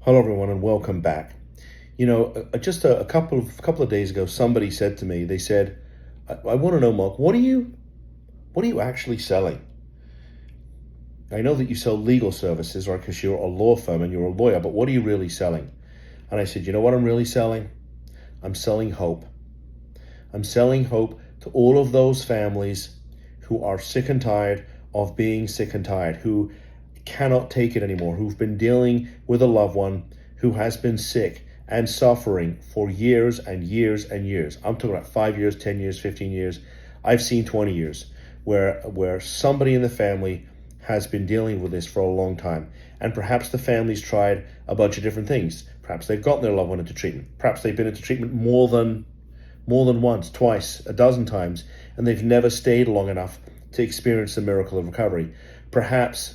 Hello, everyone, and welcome back. Just a couple of days ago, somebody said to me, they said, "I want to know, Mark, what are you actually selling? I know that you sell legal services, right? Because you're a law firm and you're a lawyer, but what are you really selling?" And I said, "You know what I'm really selling? I'm selling hope. I'm selling hope to all of those families who are sick and tired of being sick and tired, who cannot take it anymore, who've been dealing with a loved one who has been sick and suffering for years and years and years. I'm talking about 5 years, 10 years, 15 years. I've seen 20 years where somebody in the family has been dealing with this for a long time. And perhaps the family's tried a bunch of different things. Perhaps they've gotten their loved one into treatment. Perhaps they've been into treatment more than once, twice, a dozen times, and they've never stayed long enough to experience the miracle of recovery. Perhaps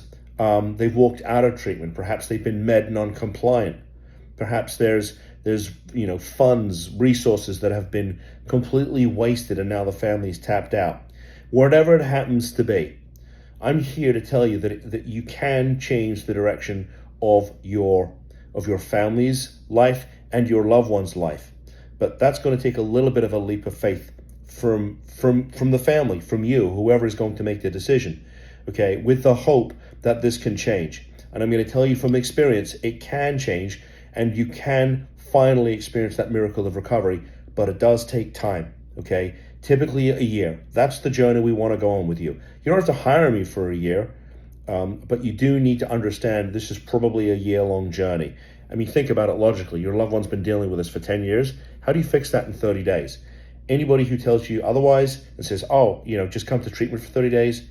they've walked out of treatment. Perhaps they've been med non-compliant. Perhaps there's funds, resources that have been completely wasted, and now the family's tapped out. Whatever it happens to be, I'm here to tell you that you can change the direction of your family's life and your loved one's life. But that's going to take a little bit of a leap of faith from the family, from you, whoever is going to make the decision, okay, with the hope that this can change. And I'm going to tell you from experience, it can change, and you can finally experience that miracle of recovery, but it does take time, okay? Typically a year. That's the journey we want to go on with you. You don't have to hire me for a year, but you do need to understand this is probably a year-long journey. I mean, think about it logically. Your loved one's been dealing with this for 10 years. How do you fix that in 30 days? Anybody who tells you otherwise and says, just come to treatment for 30 days,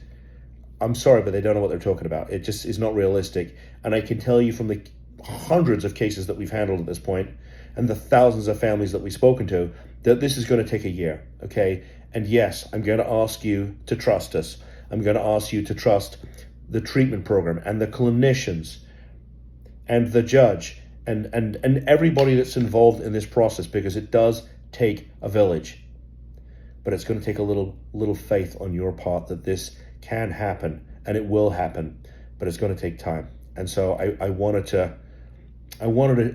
I'm sorry, but they don't know what they're talking about. It just is not realistic. And I can tell you from the hundreds of cases that we've handled at this point and the thousands of families that we've spoken to, that this is going to take a year, okay? And yes, I'm going to ask you to trust us. I'm going to ask you to trust the treatment program and the clinicians and the judge and everybody that's involved in this process, because it does take a village. But it's going to take a little faith on your part that this can happen, and it will happen, but it's going to take time. And so I wanted to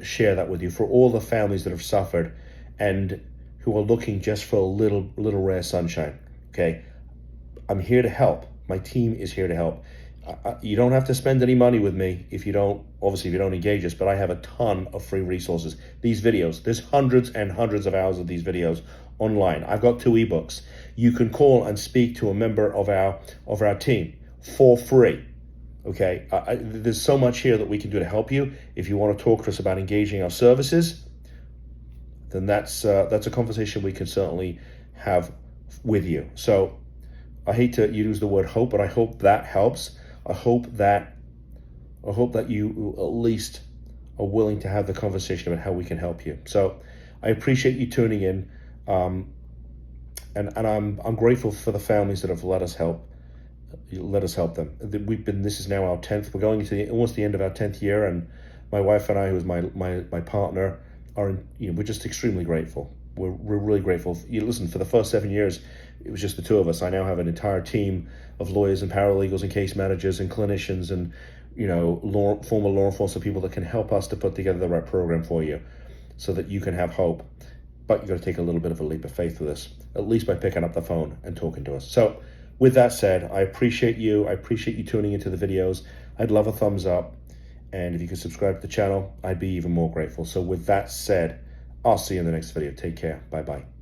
share that with you for all the families that have suffered and who are looking just for a little rare sunshine. Okay, I'm here to help. My team is here to help. You don't have to spend any money with me if you don't engage us, but I have a ton of free resources. These videos, there's hundreds and hundreds of hours of these videos online. I've got 2 ebooks. You can call and speak to a member of our team for free. Okay, there's so much here that we can do to help you. If you want to talk to us about engaging our services, then that's a conversation we can certainly have with you. So I hate to use the word hope, but I hope that helps. I hope that you at least are willing to have the conversation about how we can help you. So I appreciate you tuning in, and I'm grateful for the families that have let us help them. This is now our 10th. We're going into almost the end of our 10th year, and my wife and I, who is my partner, we're just extremely grateful. We're really grateful. Listen, for the first 7 years, it was just the 2 of us. I now have an entire team of lawyers and paralegals and case managers and clinicians and former law enforcement people that can help us to put together the right program for you, so that you can have hope. But you got to take a little bit of a leap of faith with this, at least by picking up the phone and talking to us. So with that said, I appreciate you. I appreciate you tuning into the videos. I'd love a thumbs up. And if you could subscribe to the channel, I'd be even more grateful. So with that said, I'll see you in the next video. Take care. Bye-bye.